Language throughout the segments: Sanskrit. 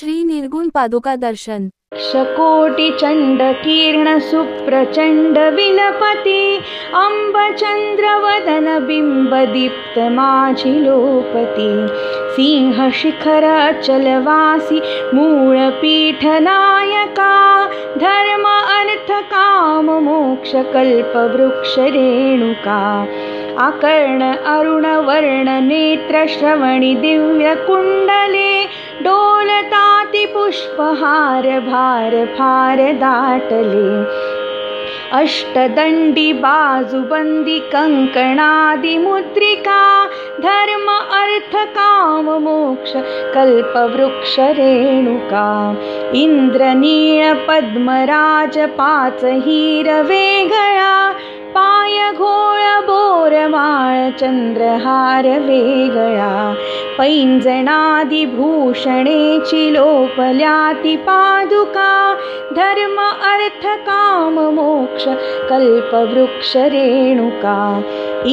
श्री निर्गुण पादुका दर्शन। शकोटिचण्डकीर्ण सुप्रचण्ड विलपति अम्बचन्द्रवदन बिम्बदीप्तमाझिलोपति सिंहशिखर अचलवासी मूलपीठनायका धर्म अर्थ काम मोक्ष कल्पवृक्ष रेणुका आकर्ण अरुण वर्ण नेत्र श्रवणि दिव्य कुण्डले डोलताति पुष्पहार भार फार दाटले अष्टदण्डी बाजुबंदी कंकणादि मुद्रिका धर्म अर्थ काम मोक्ष कल्पवृक्ष रेणुका इंद्रनीळ पद्मराज पाच हिरवे गळा पाय घोळ बोरमाळ चंद्रहार वेगळा पैंजणादि भूषणेची लोपल्याति पादुका धर्म अर्थ काम मोक्ष कल्पवृक्ष रेणुका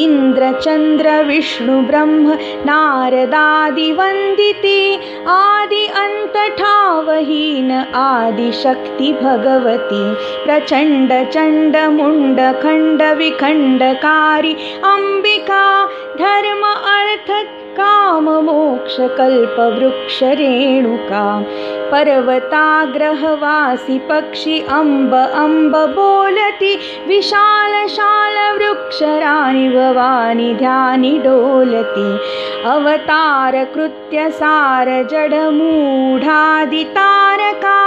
इंद्र चंद्र विष्णु ब्रह्म नारदादि वंदिती आदि अंत ठावहीन आदि शक्ति भगवती प्रचंड चंड मुंड खंड विखंडकारी अंबिका धर्म अर्थ काम मोक्ष कल्पवृक्ष रेणुका पर्वताग्रहवासी पक्षी अंब अंब बोलती विशाल शाल वृक्षराणि भवानी ध्यानि डोलती अवतार कृत्य सार जड मूढादि तारका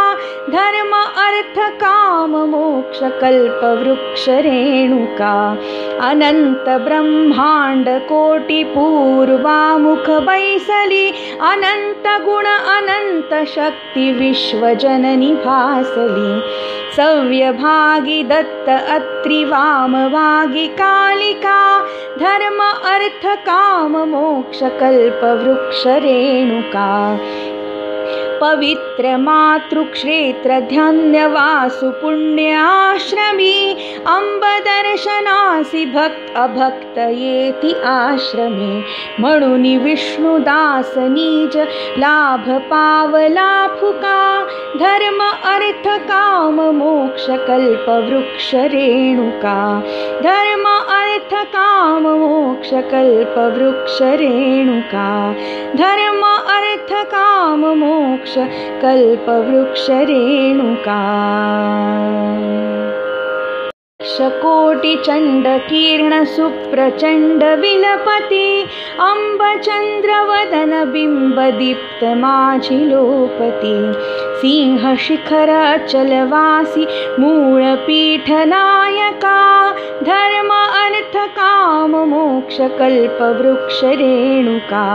धर्म अर्थ काम मोक्ष कल्पवृक्ष रेणुका अनंत ब्रह्मांड कोटि पूर्वामुख बैसली अनंत गुण अनंत शक्ति विश्वजननी भासली सव्यभागी दत्त अत्रि वामभागी कालिका धर्म अर्थ काम मोक्ष कल्पवृक्ष रेणुका पवित्र मातृक्षेत्र ध्यानवासु पुण्याश्रमी अंब दर्शनासी भक्त अभक्त येति आश्रमे म्हणून विष्णुदास नीज लाभ पावला फुका धर्म अर्थ काम मोक्ष कल्पवृक्ष रेणुका धर्म अर्थ काम मोक्ष कल्पवृक्ष रेणुका धर्म अर्थ काम मोक्ष कल्पवृक्ष रेणुका शकोटिचण्डकीर्ण सुप्रचण्ड विलपति अम्बचन्द्रवदन बिम्बदीप्तमाझिलोपति सिंहशिखर अचलवासी मूलपीठनायका धर्म अर्थ काम मोक्ष कल्पवृक्ष रेणुका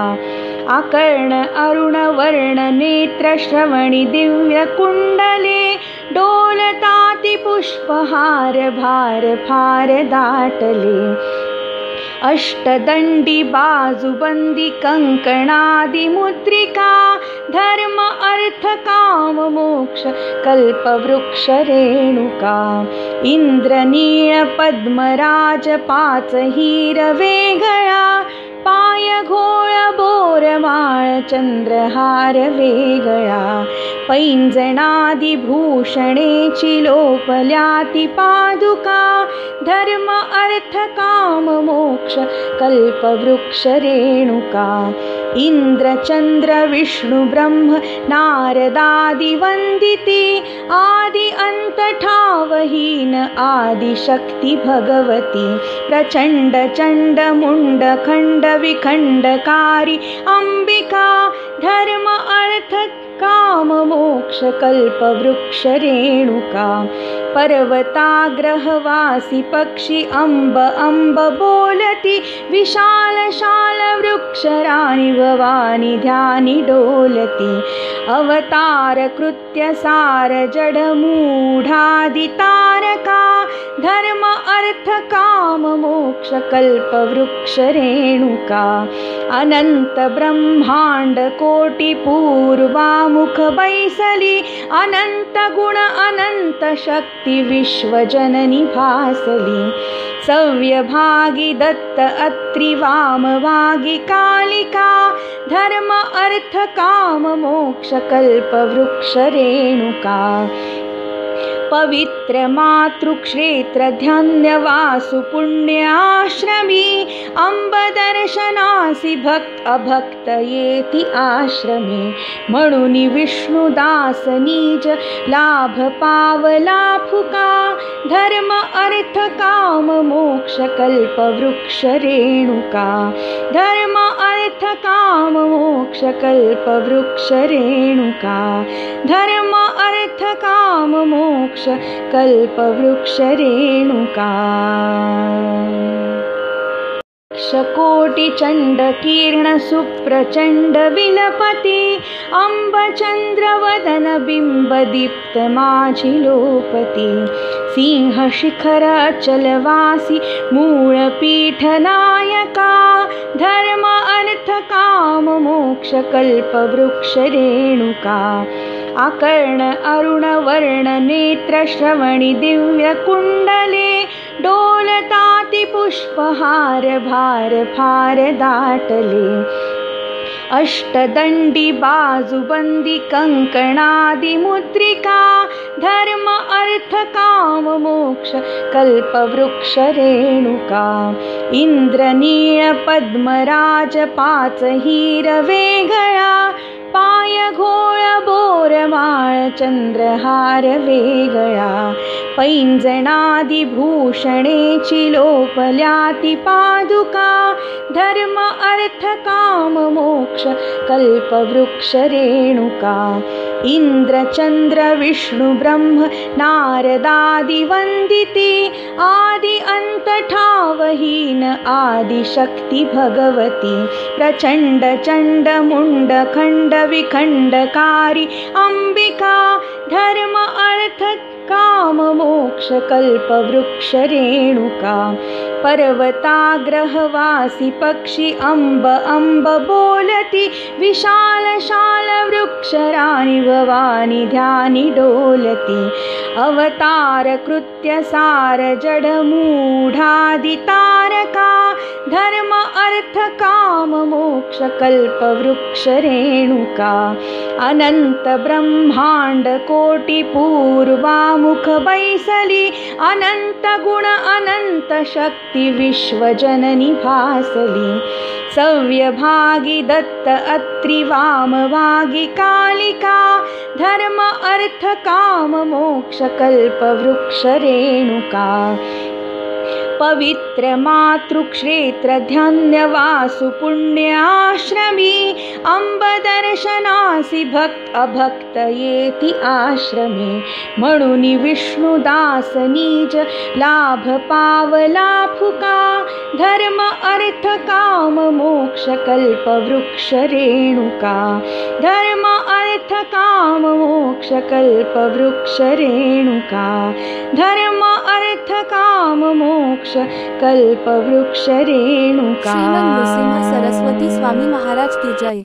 आकर्ण अरुण वर्ण नेत्र श्रवणि दिव्य कुण्डले डोलताति पुष्पहार भार फार दाटले अष्टदण्डी बाजुबंदी कंकणादि मुद्रिका धर्म अर्थ काम मोक्ष कल्पवृक्ष रेणुका इंद्रनीळ पद्मराज पाच हिरवे गळा पाय घोळ बोरमाळ चंद्रहार वेगळा पैंजणादि भूषणेची लोपल्याति पादुका धर्म अर्थ काम मोक्ष कल्पवृक्ष रेणुका इंद्र चंद्र विष्णु ब्रह्म नारदादि वंदिती आदि अंत ठावहीन आदि शक्ति भगवती प्रचंड चंड मुंड खंड विखंडकारी अंबिका धर्म अर्थ काम मोक्ष कल्पवृक्ष रेणुका पर्वताग्रहवासी पक्षी अंब अंब बोलती विशाल शाल वृक्षराणि भवानी ध्यानि डोलती अवतार कृत्य सार जड मूढादि तारका धर्म अर्थ काम मोक्ष कल्पवृक्ष रेणुका अनंत ब्रह्मांड कोटी पूर्वामुख बैसली अनंत गुण अनंत शक्ती विश्वजननी भासली सव्यभागी दत्त अत्रि वामभागी कालिका धर्म अर्थ काम मोक्ष कल्पवृक्ष रेणुका पवित्र मातृक्षेत्र ध्यानवासु पुण्याश्रमी अंब दर्शनासी भक्त अभक्त येती आश्रमे म्हणून विष्णुदास निज लाभ पावला फुका धर्म अर्थ काम मोक्ष कल्पवृक्ष रेणुका धर्म अर्थ काम मोक्ष कल्पवृक्ष रेणुका धर्म अर्थ काम मोक्ष कल्पवृक्ष रेणुका कोटि चंड किरण सुप्रचंड विलपति अंब चंद्र वदन बिंब दीप्त माझी लोपति सिंह शिखर अचलवासी मूळ पीठ नायका धर्म अर्थ काम मोक्ष कल्पवृक्ष रेणुका आकर्ण अरुण वर्ण नेत्र श्रवणी दिव्य कुंडले डोलताति पुष्पहार भार फार दाटले अष्टदंडी बाजूबंदी कंकणादि मुद्रिका धर्म अर्थ काम मोक्ष कल्पवृक्ष रेणुका इंद्रनीळ पद्मराज पाच हिरवे गळा पाय घोळ बोरमाळ चंद्रहार वेगळा पैंजणादि भूषणेची लोपल्याती पादुका धर्म अर्थ काम मोक्ष कल्पवृक्ष रेणुका इंद्र चंद्र विष्णु ब्रह्म नारदादि वंदिते आदि अंत ठावहीन आदि शक्ति भगवती प्रचंड चंड मुंड खंड विखंडकारी अंबिका धर्म अर्थ काम मोक्ष कल्पवृक्ष रेणुका पर्वताग्रहवासी पक्षी अंब अंब बोलती विशाल शाल वृक्षराणी भवानी ध्यानी डोलती अवतार कृत्य सार जड मूढादि तारका धर्म अर्थ काम मोक्ष कल्पवृक्ष रेणुका अनंत ब्रह्मांड कोटी पूर्वामुख बैसली अनंत गुण अनंत शक्ती विश्वजननी भासली सव्यभागी दत्त अत्रि वामभागी कालिका धर्म अर्थ काम मोक्ष कल्पवृक्ष रेणुका पवित्र मातृक्षेत्र ध्यानवासु पुण्याश्रमी अंब दर्शनासी भक्त अभक्त येती आश्रमे म्हणून विष्णुदास निज लाभ पावला फुका धर्म अर्थ काम मोक्ष कल्पवृक्ष रेणुका धर्म अर्थ काम मोक्ष कल्पवृक्ष रेणुका धर्म अर्थ काम मोक्ष कल्पवृक्ष रेणुका। श्रीमद नृसिंह सरस्वती स्वामी महाराज की जय।